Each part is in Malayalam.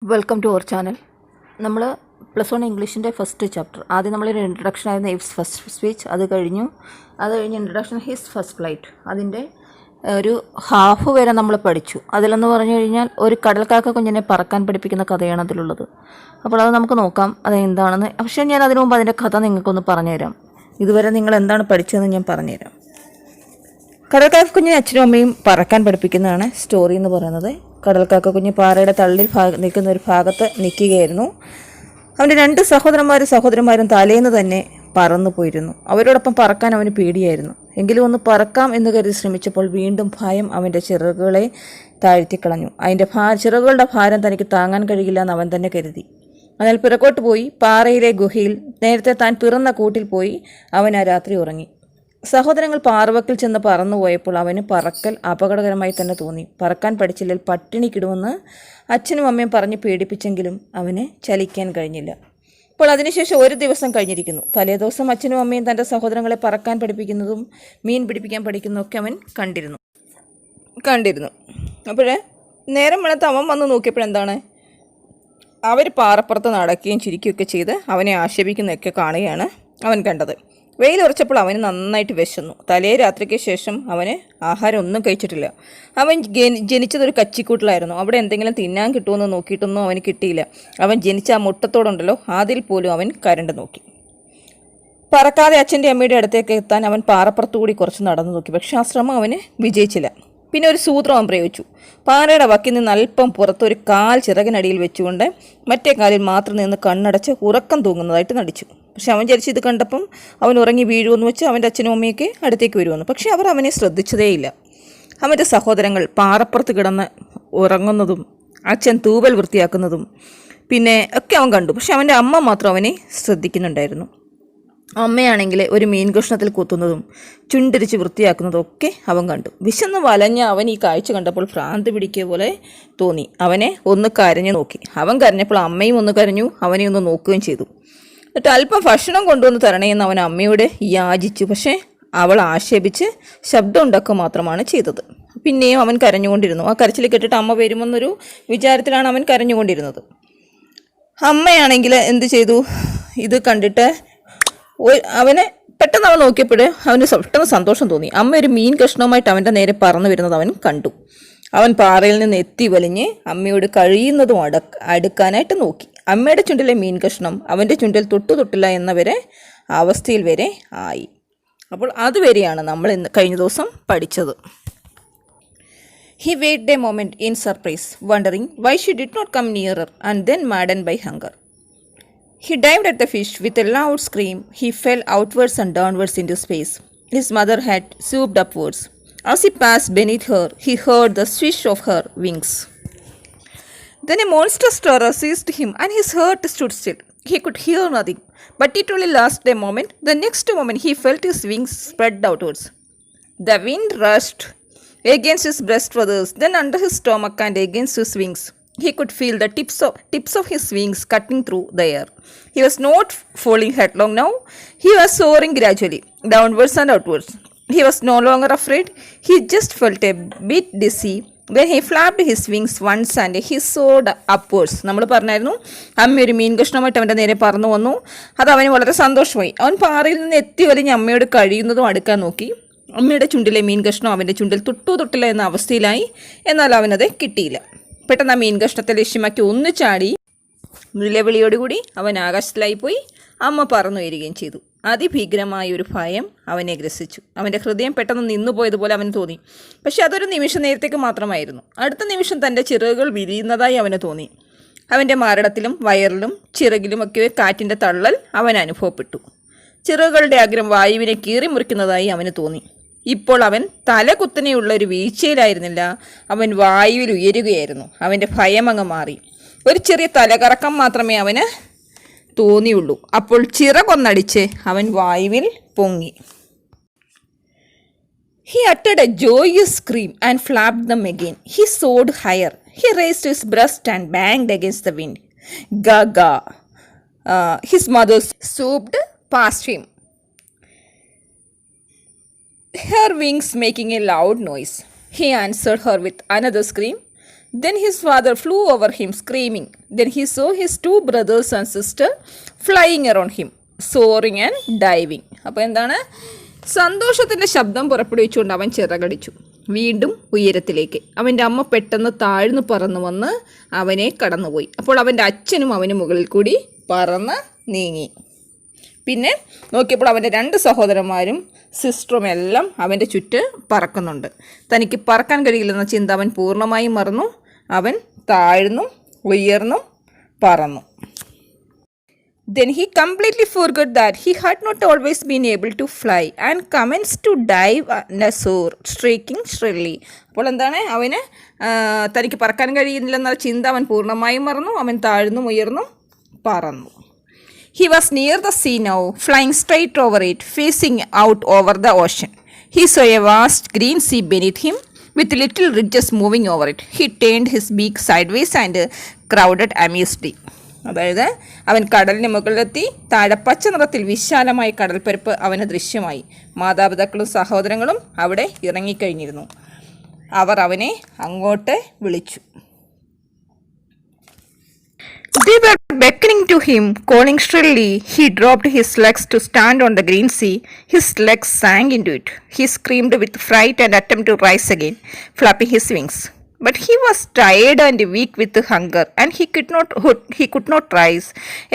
Welcome to our channel. നമ്മൾ +1 ഇംഗ്ലീഷിൻ്റെ ഫസ്റ്റ് ചാപ്റ്റർ ആദ്യം നമ്മളൊരു ഇൻട്രഡക്ഷൻ ആയിരുന്നു ഇറ്റ്സ് ഫസ്റ്റ് സ്പീച്ച്, അത് കഴിഞ്ഞ് ഇൻട്രഡക്ഷൻ ഹിസ് ഫസ്റ്റ് ഫ്ലൈറ്റ്, അതിൻ്റെ ഒരു ഹാഫ് വരെ നമ്മൾ പഠിച്ചു. അതിലെന്ന് പറഞ്ഞു കഴിഞ്ഞാൽ ഒരു കടൽക്കാക്ക കുഞ്ഞിനെ പറക്കാൻ പഠിപ്പിക്കുന്ന കഥയാണ് അതിലുള്ളത്. അപ്പോൾ അത് നമുക്ക് നോക്കാം അതെന്താണെന്ന്. പക്ഷേ ഞാൻ അതിനു മുമ്പ് അതിൻ്റെ കഥ നിങ്ങൾക്കൊന്ന് പറഞ്ഞുതരാം. ഇതുവരെ നിങ്ങൾ എന്താണ് പഠിച്ചതെന്ന് ഞാൻ പറഞ്ഞുതരാം. കടൽക്കാക്ക കുഞ്ഞിനെ അച്ഛനും അമ്മയും പറക്കാൻ പഠിപ്പിക്കുന്നതാണ് സ്റ്റോറി എന്ന് പറയുന്നത്. കടൽക്കാക്ക കുഞ്ഞ് പാറയുടെ തള്ളിൽ നിൽക്കുന്ന ഒരു ഭാഗത്ത് നിൽക്കുകയായിരുന്നു. അവൻ്റെ 2 സഹോദരന്മാരും തലേന്ന് തന്നെ പറന്നു പോയിരുന്നു. അവരോടൊപ്പം പറക്കാൻ അവന് പേടിയായിരുന്നു. എങ്കിലും ഒന്ന് പറക്കാം എന്ന് കരുതി ശ്രമിച്ചപ്പോൾ വീണ്ടും ഭയം അവൻ്റെ ചിറകുകളെ താഴ്ത്തിക്കളഞ്ഞു. അതിൻ്റെ ചിറകുകളുടെ ഭാരം തനിക്ക് താങ്ങാൻ കഴിയില്ല എന്ന് അവൻ തന്നെ കരുതി. എന്നാൽ പിറകോട്ട് പോയി പാറയിലെ ഗുഹയിൽ നേരത്തെ താൻ പിറന്ന കൂട്ടിൽ പോയി അവൻ ആ രാത്രി ഉറങ്ങി. സഹോദരങ്ങൾ പാറവക്കിൽ ചെന്ന് പറന്നുപോയപ്പോൾ അവന് പറക്കൽ അപകടകരമായി തന്നെ തോന്നി. പറക്കാൻ പഠിച്ചില്ലെങ്കിൽ പട്ടിണിക്കിടുമെന്ന് അച്ഛനും അമ്മയും പറഞ്ഞ് പേടിപ്പിച്ചെങ്കിലും അവന് ചലിക്കാൻ കഴിഞ്ഞില്ല. അപ്പോൾ അതിനുശേഷം ഒരു ദിവസം കഴിഞ്ഞിരിക്കുന്നു. തലേദിവസം അച്ഛനും അമ്മയും തൻ്റെ സഹോദരങ്ങളെ പറക്കാൻ പഠിപ്പിക്കുന്നതും മീൻ പിടിപ്പിക്കാൻ പഠിക്കുന്നതൊക്കെ അവൻ കണ്ടിരുന്നു. അപ്പോഴേ നേരം വെളുത്ത് അവൻ വന്ന് നോക്കിയപ്പോഴെന്താണ്, അവർ പാറപ്പുറത്ത് നടക്കുകയും ചിരിക്കുകയൊക്കെ ചെയ്ത് അവനെ ആക്ഷേപിക്കുന്നതൊക്കെ കാണുകയാണ് അവൻ കണ്ടത്. വെയിലുറച്ചപ്പോൾ അവന് നന്നായിട്ട് വിശന്നു. തലേ രാത്രിക്ക് ശേഷം അവന് ആഹാരം ഒന്നും കഴിച്ചിട്ടില്ല. അവൻ ജനിച്ചതൊരു കച്ചിക്കൂട്ടിലായിരുന്നു. അവിടെ എന്തെങ്കിലും തിന്നാൻ കിട്ടുമെന്ന് നോക്കിയിട്ടൊന്നും അവന് കിട്ടിയില്ല. അവൻ ജനിച്ച ആ മുട്ടത്തോടുണ്ടല്ലോ, അതിൽ പോലും അവൻ കരണ്ട് നോക്കി. പറക്കാതെ അച്ഛൻ്റെ അമ്മയുടെ അടുത്തേക്ക് എത്താൻ അവൻ പാറപ്പുറത്തുകൂടി കുറച്ച് നടന്നു നോക്കി. പക്ഷെ ആ ശ്രമം അവന് വിജയിച്ചില്ല. പിന്നെ ഒരു സൂത്രം അവൻ പ്രയോഗിച്ചു. പാറയുടെ വക്കിൽ നിന്ന് അല്പം പുറത്തൊരു കാൽ ചിറകിനടിയിൽ വെച്ചുകൊണ്ട് മറ്റേ കാലിൽ മാത്രം നിന്ന് കണ്ണടച്ച് ഉറക്കം തൂങ്ങുന്നതായിട്ട് നടിച്ചു. പക്ഷെ അവൻ വിചാരിച്ച് ഇത് കണ്ടപ്പം അവൻ ഉറങ്ങി വീഴുമെന്ന് വെച്ച് അവൻ്റെ അച്ഛനും അമ്മയൊക്കെ അടുത്തേക്ക് വരുമെന്ന്. പക്ഷെ അവർ അവനെ ശ്രദ്ധിച്ചതേയില്ല. അവൻ്റെ സഹോദരങ്ങൾ പാറപ്പുറത്ത് കിടന്ന് ഉറങ്ങുന്നതും അച്ഛൻ തൂവൽ വൃത്തിയാക്കുന്നതും പിന്നെ ഒക്കെ അവൻ കണ്ടു. പക്ഷെ അവൻ്റെ അമ്മ മാത്രം അവനെ ശ്രദ്ധിക്കുന്നുണ്ടായിരുന്നു. അമ്മയാണെങ്കിൽ ഒരു മീൻ കഷ്ണത്തിൽ കുത്തുന്നതും ചുണ്ടിരിച്ച് വൃത്തിയാക്കുന്നതും ഒക്കെ അവൻ കണ്ടു. വിശന്ന് വലഞ്ഞ അവൻ ഈ കാഴ്ച കണ്ടപ്പോൾ ഭ്രാന്ത് പിടിക്കുക പോലെ തോന്നി. അവനെ ഒന്ന് കരഞ്ഞു നോക്കി. അവൻ കരഞ്ഞപ്പോൾ അമ്മയും ഒന്ന് കരഞ്ഞു, അവനെ ഒന്ന് നോക്കുകയും ചെയ്തു. എന്നിട്ട് അല്പം ഭക്ഷണം കൊണ്ടുവന്ന് തരണേന്ന് അവൻ അമ്മയോട് യാചിച്ചു. പക്ഷേ അവൾ ആക്ഷേപിച്ച് ശബ്ദം ഉണ്ടാക്കുക മാത്രമാണ് ചെയ്തത്. പിന്നെയും അവൻ കരഞ്ഞുകൊണ്ടിരുന്നു. ആ കരച്ചിൽ കേട്ടിട്ട് അമ്മ വരുമെന്നൊരു വിചാരത്തിലാണ് അവൻ കരഞ്ഞുകൊണ്ടിരുന്നത്. അമ്മയാണെങ്കിൽ എന്ത് ചെയ്തു, ഇത് കണ്ടിട്ട് അവനെ പെട്ടെന്ന് അവൻ നോക്കിയപ്പോൾ അവന് പെട്ടെന്ന് സന്തോഷം തോന്നി. അമ്മ ഒരു മീൻ കഷ്ണവുമായിട്ട് അവൻ്റെ നേരെ പറന്നു വരുന്നത് അവൻ കണ്ടു. അവൻ പാറയിൽ നിന്ന് എത്തി വലിഞ്ഞ് അമ്മയോട് കഴിയുന്നതും അടുക്കാനായിട്ട് നോക്കി. അമ്മയുടെ ചുണ്ടിലെ മീൻ കഷ്ണം അവൻ്റെ ചുണ്ടിൽ തൊട്ടില്ല എന്നവരെ അവസ്ഥയിൽ വരെ ആയി. അപ്പോൾ അതുവരെയാണ് നമ്മൾ കഴിഞ്ഞ ദിവസം പഠിച്ചത്. He waited a moment in surprise, wondering why she did not come nearer, and then maddened by hunger. He dived at the fish with a loud scream. He fell outwards and downwards into space. His mother had swooped upwards. As he passed beneath her, he heard the swish of her wings. Then a monstrous terror seized him, and his heart stood still. He could hear nothing, but it only lasted a moment. The next moment, he felt his wings spread outwards. The wind rushed against his breast feathers, then under his stomach and against his wings. He could feel the tips of his wings cutting through the air. He was not falling headlong now. He was soaring gradually, downwards and outwards. He was no longer afraid. He just felt a bit dizzy. Then he flapped his wings once and he soared upwards. നമ്മൾ പറഞ്ഞായിരുന്നു അമ്മ ഒരു മീൻ കഷ്ണമായിട്ട് അവൻ്റെ നേരെ പറന്നു വന്നു. അത് അവന് വളരെ സന്തോഷമായി. അവൻ പാറയിൽ നിന്ന് എത്തി വലിഞ്ഞ് അമ്മയോട് കഴിയുന്നതും അടുക്കാൻ നോക്കി. അമ്മയുടെ ചുണ്ടിലെ മീൻ കഷ്ണം അവൻ്റെ ചുണ്ടിൽ തൊട്ടില്ല എന്ന അവസ്ഥയിലായി. എന്നാൽ അവനത് കിട്ടിയില്ല. പെട്ടെന്ന് ആ മീൻ കഷ്ണത്തെ ലക്ഷ്യമാക്കി ഒന്ന് ചാടി നിലവിളിയോടുകൂടി അവൻ ആകാശത്തിലായി പോയി. അമ്മ പറന്നു വരികയും ചെയ്തു. അതിഭീകരമായ ഒരു ഭയം അവനെ ഗ്രസിച്ചു. അവൻ്റെ ഹൃദയം പെട്ടെന്ന് നിന്നുപോയതുപോലെ അവന് തോന്നി. പക്ഷെ അതൊരു നിമിഷ നേരത്തേക്ക് മാത്രമായിരുന്നു. അടുത്ത നിമിഷം തൻ്റെ ചിറകുകൾ വിരിയുന്നതായി അവന് തോന്നി. അവൻ്റെ മാരടത്തിലും വയറിലും ചിറകിലുമൊക്കെ കാറ്റിൻ്റെ തള്ളൽ അവൻ അനുഭവപ്പെട്ടു. ചിറകുകളുടെ അഗ്രം വായുവിനെ കീറി മുറിക്കുന്നതായി അവന് തോന്നി. ഇപ്പോൾ അവൻ തല കുത്തനെയുള്ള ഒരു വീഴ്ചയിലായിരുന്നില്ല, അവൻ വായുവിൽ ഉയരുകയായിരുന്നു. അവൻ്റെ ഭയം അങ്ങ് മാറി. ഒരു ചെറിയ തലകറക്കം മാത്രമേ അവന് തോന്നിയുള്ളൂ. അപ്പോൾ ചിറകൊന്നടിച്ച് അവൻ വായുവിൽ പൊങ്ങി. He uttered a joyous scream and flapped them again. He soared higher. He raised his breast and banged against the wind. Gaga. His mother swooped past him, her wings making a loud noise. He answered her with another scream. Then his father flew over him screaming. Then he saw his two brothers and sister flying around him, soaring and diving. അപ്പോൾ എന്താണ്, സന്തോഷത്തിൻ്റെ ശബ്ദം പുറപ്പെടുവിച്ചുകൊണ്ട് അവൻ ചിറകടിച്ചു വീണ്ടും ഉയരത്തിലേക്ക്. അവൻ്റെ അമ്മ പെട്ടെന്ന് താഴ്ന്നു പറന്നു വന്ന് അവനെ കടന്നുപോയി. അപ്പോൾ അവൻ്റെ അച്ഛനും അവന് മുകളിൽ കൂടി പറന്ന് നീങ്ങി. പിന്നെ നോക്കിയപ്പോൾ അവൻ്റെ 2 സഹോദരന്മാരും സിസ്റ്ററും എല്ലാം അവൻ്റെ ചുറ്റ് പറക്കുന്നുണ്ട്. തനിക്ക് പറക്കാൻ കഴിയില്ലെന്ന ചിന്ത അവൻ പൂർണ്ണമായും മറന്നു. അവൻ താഴ്ന്നും ഉയർന്നും പറന്നു. Then he completely forgot that he had not always been able to fly and commenced to dive and soar, shrieking shrilly. അപ്പോൾ എന്താണ്, അവന് തനിക്ക് പറക്കാൻ കഴിയില്ലെന്ന ചിന്ത അവൻ പൂർണ്ണമായും മറന്നു. അവൻ താഴ്ന്നും ഉയർന്നും പറന്നു. He was near the sea now, flying straight over it, facing out over the ocean. He saw a vast green sea beneath him, with little ridges moving over it. He turned his beak sideways and crowded amusedly. അതായത് അവൻ കടലിന് മുകളിലെത്തി. താഴെ പച്ച നിറത്തിൽ വിശാലമായ കടൽപ്പരപ്പ് അവന് ദൃശ്യമായി. മാതാപിതാക്കളും സഹോദരങ്ങളും അവിടെ ഇറങ്ങിക്കഴിഞ്ഞിരുന്നു. അവർ അവനെ അങ്ങോട്ട് വിളിച്ചു. They were beckoning to him, calling shrilly. He dropped his legs to stand on the green sea. His legs sank into it. He screamed with fright and attempted to rise again, flapping his wings. But he was tired and weak with hunger, and he could not rise,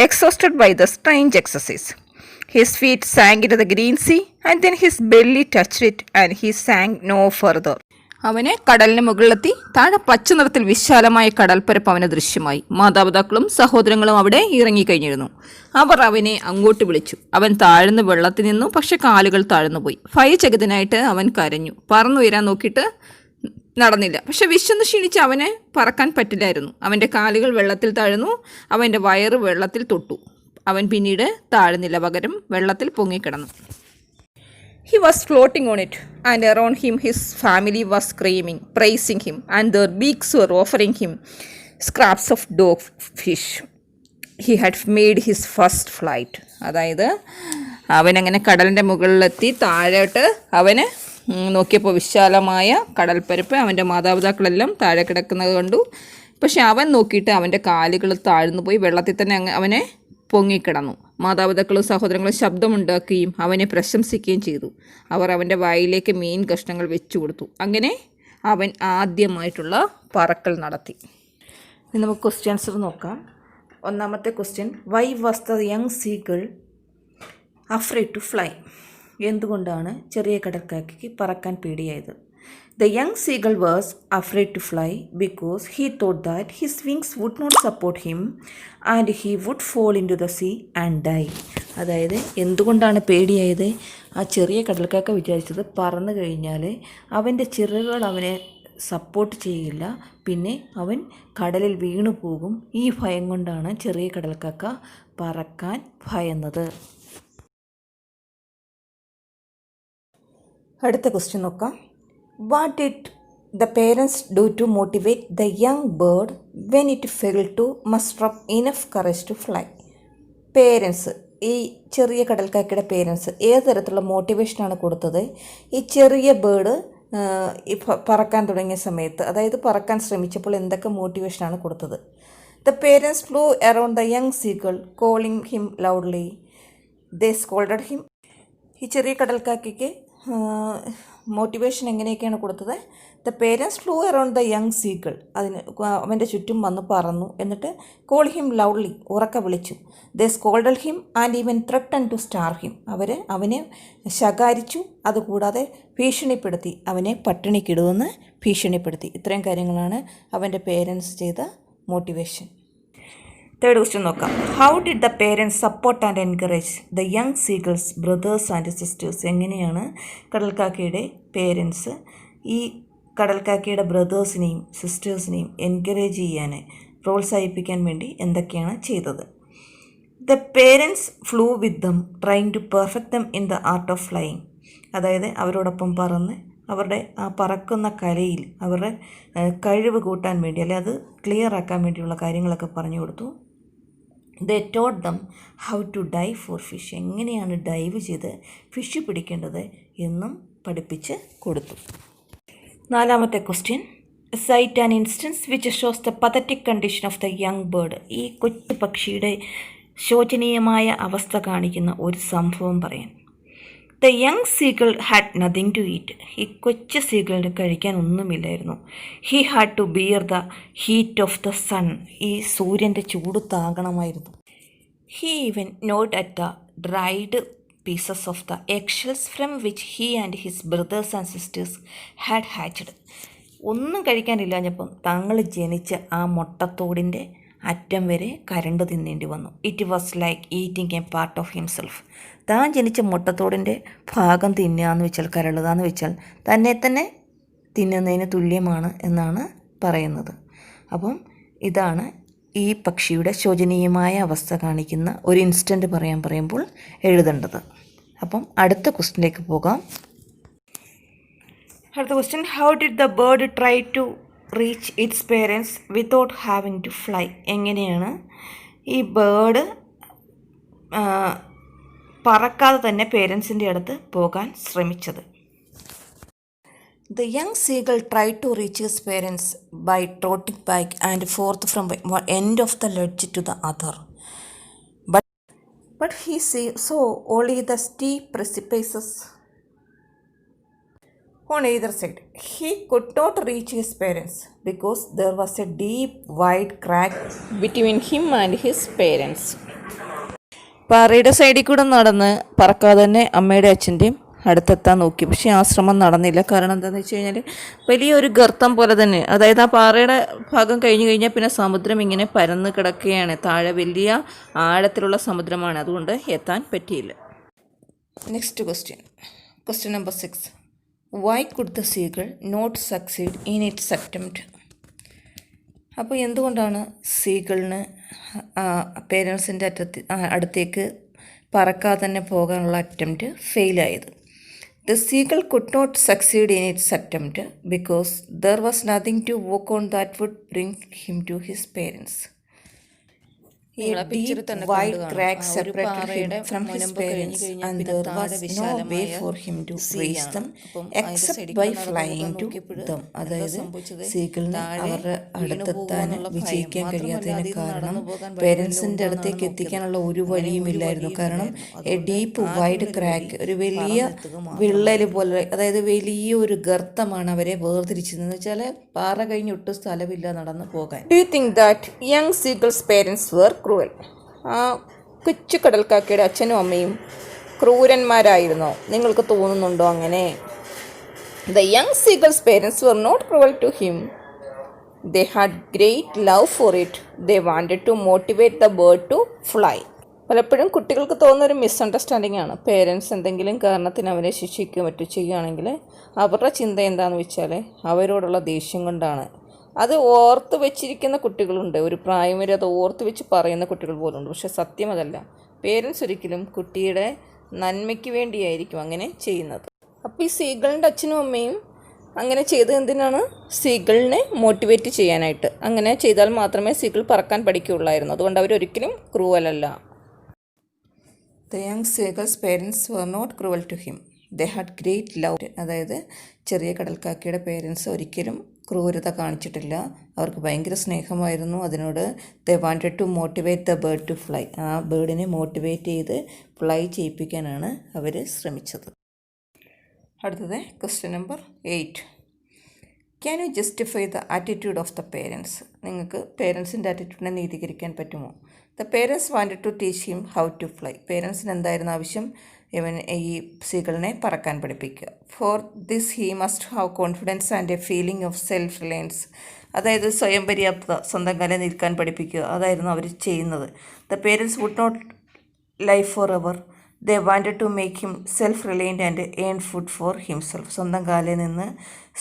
exhausted by the strange exercise. His feet sank into the green sea, and then his belly touched it, and he sank no further. അവനെ കടലിന് മുകളിലെത്തി. താഴെ പച്ച നിറത്തിൽ വിശാലമായ കടൽപ്പരപ്പ് അവന് ദൃശ്യമായി. മാതാപിതാക്കളും സഹോദരങ്ങളും അവിടെ ഇറങ്ങിക്കഴിഞ്ഞിരുന്നു. അവർ അവനെ അങ്ങോട്ട് വിളിച്ചു. അവൻ താഴ്ന്ന് വെള്ളത്തിൽ നിന്നു, പക്ഷെ കാലുകൾ താഴ്ന്നുപോയി. ഭയചകിതനായിട്ട് അവൻ കരഞ്ഞു. പറന്നുയരാൻ നോക്കിയിട്ട് നടന്നില്ല. പക്ഷെ വിശന്ന് ക്ഷീണിച്ച് അവന് പറക്കാൻ പറ്റില്ലായിരുന്നു. അവൻ്റെ കാലുകൾ വെള്ളത്തിൽ താഴ്ന്നു, അവൻ്റെ വയറ് വെള്ളത്തിൽ തൊട്ടു. അവൻ പിന്നീട് താഴ്ന്നില്ല, പകരം വെള്ളത്തിൽ പൊങ്ങിക്കിടന്നു. He was floating on it, and around him his family was screaming, praising him, and their beaks were offering him scraps of dog fish. He had made his first flight. അതായത് അവനങ്ങനെ കടലിൻ്റെ മുകളിലെത്തി. താഴോട്ട് അവന് നോക്കിയപ്പോൾ വിശാലമായ കടൽപ്പരപ്പ്. അവൻ്റെ മാതാപിതാക്കളെല്ലാം താഴെ കിടക്കുന്നത് കണ്ടു. പക്ഷെ അവൻ നോക്കിയിട്ട് അവൻ്റെ കാലുകൾ താഴ്ന്നു പോയി. വെള്ളത്തിൽ തന്നെ അവനെ പൊങ്ങിക്കിടന്നു. മാതാപിതാക്കളും സഹോദരങ്ങളും ശബ്ദമുണ്ടാക്കുകയും അവനെ പ്രശംസിക്കുകയും ചെയ്തു. അവർ അവൻ്റെ വായിലേക്ക് മീൻ കഷ്ണങ്ങൾ വെച്ചു കൊടുത്തു. അങ്ങനെ അവൻ ആദ്യമായിട്ടുള്ള പറക്കൽ നടത്തി. ഇനി നമുക്ക് ക്വസ്റ്റ്യൻസ് നോക്കാം. ഒന്നാമത്തെ question, why was the young seagull afraid to fly? എന്തുകൊണ്ടാണ് ചെറിയ കടൽക്കാക്കയ്ക്ക് പറക്കാൻ പേടിയായത്? The young seagull was afraid to fly because he thought that his wings would not support him and he would fall into the sea and die. അതായത് എന്തുകൊണ്ടാണ് പേടിയായത്? ആ ചെറിയ കടൽക്കാക്ക വിചാരിച്ചത് പറന്നു കഴിഞ്ഞാൽ അവൻ്റെ ചിറകുകൾ അവനെ സപ്പോർട്ട് ചെയ്യില്ല, പിന്നെ അവൻ കടലിൽ വീണു പോകും. ഈ ഭയം കൊണ്ടാണ് ചെറിയ കടൽക്കാക്ക പറക്കാൻ ഭയന്നത്. അടുത്ത ക്വസ്റ്റ്യൻ നോക്കാം. What did the parents do to motivate the young bird when it failed to muster up enough courage to fly? Parents, ഈ ചെറിയ കടൽക്കാക്കയുടെ പേരൻസ് ഏത് തരത്തിലുള്ള മോട്ടിവേഷനാണ് കൊടുത്തത് ഈ ചെറിയ ബേർഡ് പറക്കാൻ തുടങ്ങിയ സമയത്ത്? അതായത് പറക്കാൻ ശ്രമിച്ചപ്പോൾ എന്തൊക്കെ മോട്ടിവേഷനാണ് കൊടുത്തത്? The parents flew around the young seagull, calling him loudly. They scolded him. ഈ ചെറിയ കടൽക്കാക്കയ്ക്ക് മോട്ടിവേഷൻ എങ്ങനെയൊക്കെയാണ് കൊടുത്തത്? The parents flew around the young seagull, അതിന് അവൻ്റെ ചുറ്റും വന്ന് പറന്നു. എന്നിട്ട് കോൾ ഹിം ലൗഡ്ലി, ഉറക്കെ വിളിച്ചു. They scolded him and even threatened to starve him, അവനെ ശകാരിച്ചു. അതുകൂടാതെ ഭീഷണിപ്പെടുത്തി, അവനെ പട്ടിണിക്കിടുമെന്ന് ഭീഷണിപ്പെടുത്തി. ഇത്രയും കാര്യങ്ങളാണ് അവൻ്റെ പേരൻസ് ചെയ്ത മോട്ടിവേഷൻ. തേർഡ് ക്വസ്റ്റ്യൻ നോക്കാം. How did the parents support and encourage the young seagull's brothers and sisters? എങ്ങനെയാണ് കടൽക്കാക്കയുടെ പേരൻസ് ഈ കടൽക്കാക്കയുടെ ബ്രദേഴ്സിനെയും സിസ്റ്റേഴ്സിനെയും എൻകറേജ് ചെയ്യാൻ, പ്രോത്സാഹിപ്പിക്കാൻ വേണ്ടി എന്തൊക്കെയാണ് ചെയ്തത്? The parents flew with them, trying to perfect them in the art of flying. അതായത് അവരോടൊപ്പം പറന്ന് അവരുടെ ആ പറക്കുന്ന കലയിൽ അവരുടെ കഴിവ് കൂട്ടാൻ വേണ്ടി, അല്ലെ അത് ക്ലിയർ ആക്കാൻ വേണ്ടിയുള്ള കാര്യങ്ങളൊക്കെ പറഞ്ഞു കൊടുത്തു. They taught them how to dive for fish, എങ്ങനെയാണ് ഡൈവ് ചെയ്ത് ഫിഷ് പിടിക്കേണ്ടത് എന്നും പഠിപ്പിച്ച് കൊടുത്തു. നാലാമത്തെ question, Cite an instance which shows the pathetic condition of the young bird. ഈ കൊച്ചു പക്ഷിയുടെ ശോചനീയമായ അവസ്ഥ കാണിക്കുന്ന ഒരു സംഭവം പറയാൻ. The young seagull had nothing to eat. ഈ കൊച്ചു സീഗളിന് കഴിക്കാൻ ഒന്നുമില്ലായിരുന്നു. He had to bear the heat of the sun. ഈ സൂര്യൻ്റെ ചൂട് താങ്ങണമായിരുന്നു. He even gnawed at the dried pieces of the eggshells from which he and his brothers and sisters had hatched. ഒന്നും കഴിക്കാനില്ലാഞ്ഞപ്പം തങ്ങൾ ജനിച്ച ആ മുട്ടത്തോടിൻ്റെ അറ്റം വരെ കരണ്ട് തിന്നേണ്ടി വന്നു. It was like eating A part of himself. താൻ ജനിച്ച മുട്ടത്തോടിൻ്റെ ഭാഗം തിന്നുകയെന്ന് വെച്ചാൽ, കരളുകയെന്ന് വെച്ചാൽ തന്നെ തിന്നുന്നതിന് തുല്യമാണ് എന്നാണ് പറയുന്നത്. അപ്പം ഇതാണ് ഈ പക്ഷിയുടെ ശോചനീയമായ അവസ്ഥ കാണിക്കുന്ന ഒരു ഇൻസ്റ്റൻറ്റ് പറയുമ്പോൾ എഴുതേണ്ടത്. അപ്പം അടുത്ത ക്വസ്റ്റ്യനിലേക്ക് പോകാം. അടുത്ത question, how did the bird try to reach its parents without having to fly? എങ്ങനെയാണ് ഈ ബേർഡ് പറക്കാതെ തന്നെ പേരൻസിൻ്റെ അടുത്ത് പോകാൻ ശ്രമിച്ചത്? The young seagull tried to reach his parents by trotting back and forth from one end of the ledge to the other. But he saw only the steep precipices on either side. He could not reach his parents because there was a deep, wide crack between him and his parents. പാറയുടെ സൈഡിൽ കൂടെ നടന്ന് പറക്കാതെ തന്നെ അമ്മയുടെ അച്ഛൻ്റെയും അടുത്തെത്താൻ നോക്കി. പക്ഷേ ആ ശ്രമം നടന്നില്ല. കാരണം എന്താണെന്ന് വെച്ച് കഴിഞ്ഞാൽ വലിയൊരു ഗർത്തം പോലെ തന്നെ, അതായത് ആ പാറയുടെ ഭാഗം കഴിഞ്ഞ് കഴിഞ്ഞാൽ പിന്നെ സമുദ്രം ഇങ്ങനെ പരന്ന് കിടക്കുകയാണ്. താഴെ വലിയ ആഴത്തിലുള്ള സമുദ്രമാണ്. അതുകൊണ്ട് എത്താൻ പറ്റിയില്ല. Next question number 6. Why could the seagull not succeed in its attempt? അപ്പോൾ എന്തുകൊണ്ടാണ് സീഗളിന് പേരൻസിൻ്റെ അടുത്തേക്ക് പറക്കാതെ തന്നെ പോകാനുള്ള അറ്റംപ്റ്റ് ഫെയിലായത്? The seagull could not succeed in its attempt because there was nothing to walk on that would bring him to his parents. A deep, wide crack separated him from his parents, and there was no way for him to reach them except by flying to them. അതായത് സീഗിളിന് അവരുടെ അടുത്തെത്താൻ വിജയിക്കാൻ കഴിയാത്തതിന് കാരണം പേരൻസിൻ്റെ അടുത്തേക്ക് എത്തിക്കാനുള്ള ഒരു വഴിയുമില്ലായിരുന്നു. കാരണം എ ഡീപ്പ് വൈഡ് ക്രാക്ക്, ഒരു വലിയ വിള്ളൽ പോലെ, അതായത് വലിയൊരു ഗർത്തമാണ് അവരെ വേർതിരിച്ചതെന്ന് വെച്ചാൽ പാറ കഴിഞ്ഞ് ഒട്ടും സ്ഥലമില്ല നടന്ന് പോകാൻ. Do you think that young seagull's parents were cruel? ആ കൊച്ചു കടൽക്കാക്കയുടെ അച്ഛനും അമ്മയും ക്രൂരന്മാരായിരുന്നോ? നിങ്ങൾക്ക് തോന്നുന്നുണ്ടോ അങ്ങനെ? The young seagull's parents were not cruel to him. They had great love for it. They wanted to motivate the bird to fly. പലപ്പോഴും കുട്ടികൾക്ക് തോന്നുന്നൊരു മിസ്അണ്ടർസ്റ്റാൻഡിംഗ് ആണ്. പേരൻസ് എന്തെങ്കിലും കാരണത്തിന് അവരെ ശിക്ഷിക്കുകയോ മറ്റു ചെയ്യുകയാണെങ്കിൽ അവരുടെ ചിന്ത എന്താണെന്ന് വെച്ചാൽ അവരോടുള്ള ദേഷ്യം കൊണ്ടാണ്. അത് ഓർത്ത് വെച്ചിരിക്കുന്ന കുട്ടികളുണ്ട്. ഒരു പ്രായം വരെ അത് ഓർത്ത് വെച്ച് പറയുന്ന കുട്ടികൾ പോലുണ്ട്. പക്ഷെ സത്യം അതല്ല. പേരൻസ് ഒരിക്കലും കുട്ടിയുടെ നന്മയ്ക്ക് വേണ്ടിയായിരിക്കും അങ്ങനെ ചെയ്യുന്നത്. അപ്പോൾ ഈ സീഗളിൻ്റെ അച്ഛനും അമ്മയും അങ്ങനെ ചെയ്തത് എന്തിനാണ്? സീഗളിനെ മോട്ടിവേറ്റ് ചെയ്യാനായിട്ട്. അങ്ങനെ ചെയ്താൽ മാത്രമേ സീഗിൾ പറക്കാൻ പഠിക്കുകയുള്ളായിരുന്നു. അതുകൊണ്ട് അവരൊരിക്കലും ക്രൂവലല്ല. The young seagull's parents were not cruel to him. They had great love. അതായത് ചെറിയ കടൽക്കാക്കയുടെ പേരൻസ് ഒരിക്കലും ക്രൂരത കാണിച്ചിട്ടില്ല. അവർക്ക് ഭയങ്കര സ്നേഹമായിരുന്നു അതിനോട്. They wanted to motivate the bird to fly. ആ ബേർഡിനെ മോട്ടിവേറ്റ് ചെയ്ത് ഫ്ലൈ ചെയ്യിപ്പിക്കാനാണ് അവർ ശ്രമിച്ചത്. അടുത്തത് question number 8. Can you justify the attitude of the parents? നിങ്ങൾക്ക് പേരൻസിൻ്റെ ആറ്റിറ്റ്യൂഡിനെ നീതീകരിക്കാൻ പറ്റുമോ? The parents wanted to teach him how to fly. പേരൻസിന് എന്തായിരുന്നു ആവശ്യം? ഈ സീഗളിനെ പറക്കാൻ പഠിപ്പിക്കുക. For this he must have confidence and a feeling of self reliance. അതായത് സ്വയം പര്യാപ്തത, സ്വന്തം കാലിൽ നിൽക്കാൻ പഠിപ്പിക്കുക. അതായിരുന്നു അവർ ചെയ്യുന്നത്. The parents would not life for ever. They wanted to make him self reliant and earn food for himself. സ്വന്തം കാലിൽ നിന്ന്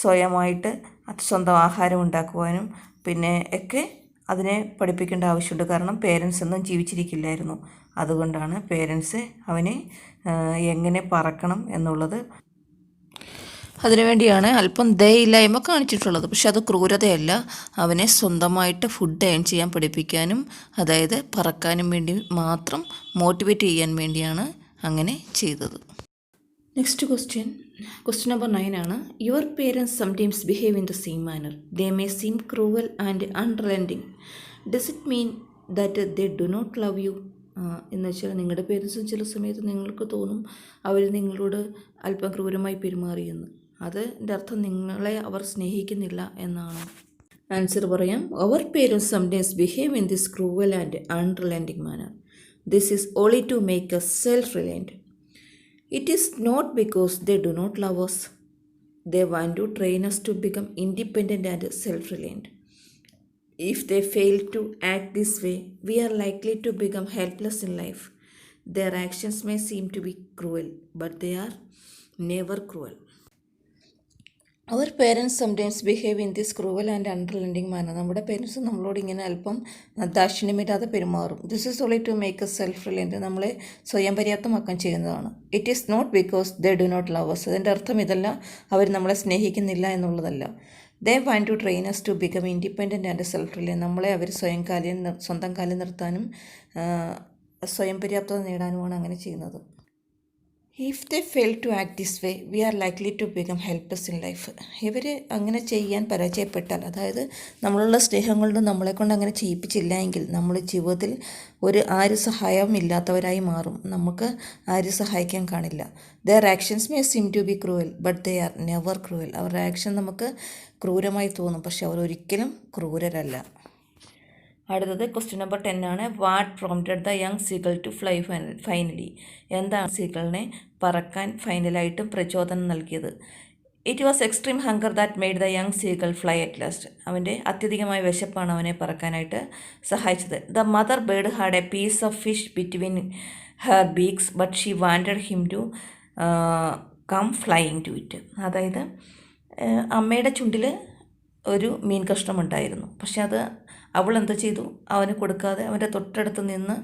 സ്വയമായിട്ട് സ്വന്തം ആഹാരം ഉണ്ടാക്കുവാനും പിന്നെ ഒക്കെ അതിനെ പഠിപ്പിക്കേണ്ട ആവശ്യമുണ്ട്. കാരണം പേരൻസ് ഒന്നും ജീവിച്ചിരിക്കില്ലായിരുന്നു. അതുകൊണ്ടാണ് പേരൻസ് അവനെ എങ്ങനെ പറക്കണം എന്നുള്ളത്, അതിനുവേണ്ടിയാണ് അല്പം ദയില്ലായ്മ കാണിച്ചിട്ടുള്ളത്. പക്ഷെ അത് ക്രൂരതയല്ല. അവനെ സ്വന്തമായിട്ട് ഫുഡ് ഏൺ ചെയ്യാൻ പഠിപ്പിക്കാനും അതായത് പറക്കാനും വേണ്ടി മാത്രം മോട്ടിവേറ്റ് ചെയ്യാൻ വേണ്ടിയാണ് അങ്ങനെ ചെയ്തത്. Next question. Question number 9 ആണ്. Your parents sometimes behave in the same manner. They may seem cruel and unrelenting. Does it mean that they do not love you? എന്ന് വെച്ചാൽ നിങ്ങളുടെ പേരൻസും ചില സമയത്ത് നിങ്ങൾക്ക് തോന്നും അവർ നിങ്ങളോട് അല്പം ക്രൂരമായി പെരുമാറിയെന്ന്. അതിൻ്റെ അർത്ഥം നിങ്ങളെ അവർ സ്നേഹിക്കുന്നില്ല എന്നാണ്. ആൻസർ പറയാം. അവർ parents sometimes behave in this cruel and unrelenting manner. This is only to make us self-reliant. It is not because they do not love us. They want to train us to become independent and self-reliant. If they fail to act this way, we are likely to become helpless in life. Their actions may seem to be cruel, but they are never cruel. അവർ parents sometimes behave in this cruel and unrelenting manner. നമ്മുടെ പേരൻസ് നമ്മളോട് ഇങ്ങനെ അല്പം ദാക്ഷിണ്യമില്ലാതെ പെരുമാറും. This is only to make us self-reliant. നമ്മളെ സ്വയം പര്യാപ്തമാക്കാൻ ചെയ്യുന്നതാണ്. It is not because they do not love us. അതിൻ്റെ അർത്ഥം ഇതല്ല അവർ നമ്മളെ സ്നേഹിക്കുന്നില്ല എന്നുള്ളതല്ല. They want to train us to become independent and self-reliant. നമ്മളെ അവർ സ്വന്തം കാലിൽ നിർത്താനും സ്വയം പര്യാപ്തത നേടാനുമാണ് അങ്ങനെ ചെയ്യുന്നത്. If they fail to act this way, we are likely to become helpless in life. ഇവർ അങ്ങനെ ചെയ്യാൻ പരാജയപ്പെട്ടാൽ, അതായത് നമ്മളുള്ള സ്നേഹം കൊണ്ട് നമ്മളെ കൊണ്ട് അങ്ങനെ ചെയ്യിപ്പിച്ചില്ല എങ്കിൽ നമ്മൾ ജീവിതത്തിൽ ആര് സഹായവും ഇല്ലാത്തവരായി മാറും. നമുക്ക് ആരും സഹായിക്കാൻ കാണില്ല. Their actions may seem to be cruel, but they are never cruel. അവരുടെ ആക്ഷൻ നമുക്ക് ക്രൂരമായി തോന്നും, പക്ഷെ അവർ ഒരിക്കലും ക്രൂരരല്ല. അടുത്തത് ക്വസ്റ്റ്യൻ നമ്പർ 10 ആണ്. What prompted the young seagull to fly finally? എന്താണ് സീഗളിനെ പറക്കാൻ ഫൈനലായിട്ടും പ്രചോദനം നൽകിയത്? It was extreme hunger that made the young seagull fly at last. അവൻ്റെ അത്യധികമായ വിശപ്പാണ് അവനെ പറക്കാനായിട്ട് സഹായിച്ചത്. The mother bird had a piece of fish between her beaks but she wanted him to come flying to it. അതായത് അമ്മയുടെ ചുണ്ടിൽ ഒരു മീൻ കഷ്ണമുണ്ടായിരുന്നു, പക്ഷെ അത് അവൾ എന്താ ചെയ്തു, അവന് കൊടുക്കാതെ അവൻ്റെ തൊട്ടടുത്ത് നിന്ന്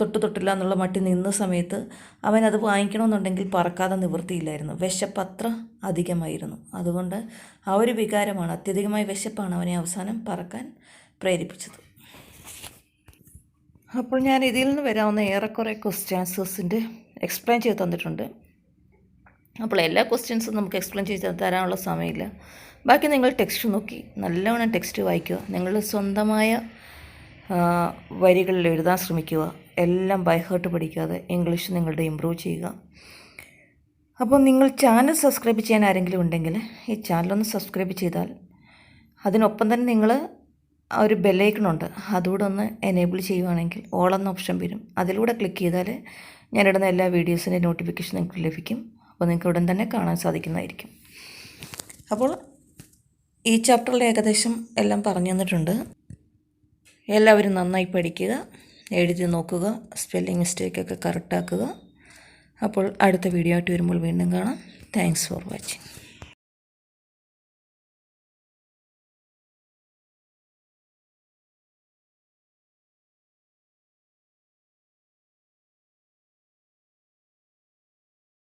തൊട്ടില്ല എന്നുള്ള മട്ടിൽ നിന്ന സമയത്ത് അവനത് വാങ്ങിക്കണമെന്നുണ്ടെങ്കിൽ പറക്കാതെ നിവൃത്തിയില്ലായിരുന്നു. വിശപ്പ് അത്ര അധികമായിരുന്നു. അതുകൊണ്ട് ആ ഒരു വികാരമാണ്, അത്യധികമായ വിശപ്പാണ് അവനെ അവസാനം പറക്കാൻ പ്രേരിപ്പിച്ചത്. അപ്പോൾ ഞാൻ ഇതിൽ നിന്ന് വരാവുന്ന ഏറെക്കുറെ ക്വസ്റ്റ്യൻസിൻ്റെ എക്സ്പ്ലെയിൻ ചെയ്ത് തന്നിട്ടുണ്ട്. അപ്പോൾ എല്ലാ ക്വസ്റ്റ്യൻസും നമുക്ക് എക്സ്പ്ലെയിൻ ചെയ്ത് തരാനുള്ള സമയമില്ല. ബാക്കി നിങ്ങൾ ടെക്സ്റ്റ് നോക്കി നല്ലവണ്ണം ടെക്സ്റ്റ് വായിക്കുക. നിങ്ങൾ സ്വന്തമായ വരികളിൽ എഴുതാൻ ശ്രമിക്കുക. എല്ലാം ബൈ ഹാർട്ട് പഠിക്കാതെ ഇംഗ്ലീഷ് നിങ്ങളുടെ ഇമ്പ്രൂവ് ചെയ്യുക. അപ്പോൾ നിങ്ങൾ ചാനൽ സബ്സ്ക്രൈബ് ചെയ്യാൻ ആരെങ്കിലും ഉണ്ടെങ്കിൽ ഈ ചാനലൊന്ന് സബ്സ്ക്രൈബ് ചെയ്താൽ അതിനൊപ്പം തന്നെ നിങ്ങൾ ഒരു ബെല്ലൈക്കണുണ്ട്, അതുകൂടെ ഒന്ന് എനേബിൾ ചെയ്യുകയാണെങ്കിൽ ഓൾ എന്ന ഓപ്ഷൻ വരും. അതിലൂടെ ക്ലിക്ക് ചെയ്താൽ ഞാനിടുന്ന എല്ലാ വീഡിയോസിൻ്റെ നോട്ടിഫിക്കേഷൻ നിങ്ങൾക്ക് ലഭിക്കും. അപ്പോൾ നിങ്ങൾക്ക് ഉടൻ തന്നെ കാണാൻ സാധിക്കുന്നതായിരിക്കും. അപ്പോൾ ഈ ചാപ്റ്ററിൽ ഏകദേശം എല്ലാം പറഞ്ഞു തന്നിട്ടുണ്ട്. എല്ലാവരും നന്നായി പഠിക്കുക, എഴുതി നോക്കുക, സ്പെല്ലിംഗ് മിസ്റ്റേക്കൊക്കെ കറക്റ്റാക്കുക. അപ്പോൾ അടുത്ത വീഡിയോ ആയിട്ട് വരുമ്പോൾ വീണ്ടും കാണാം. Thanks for watching.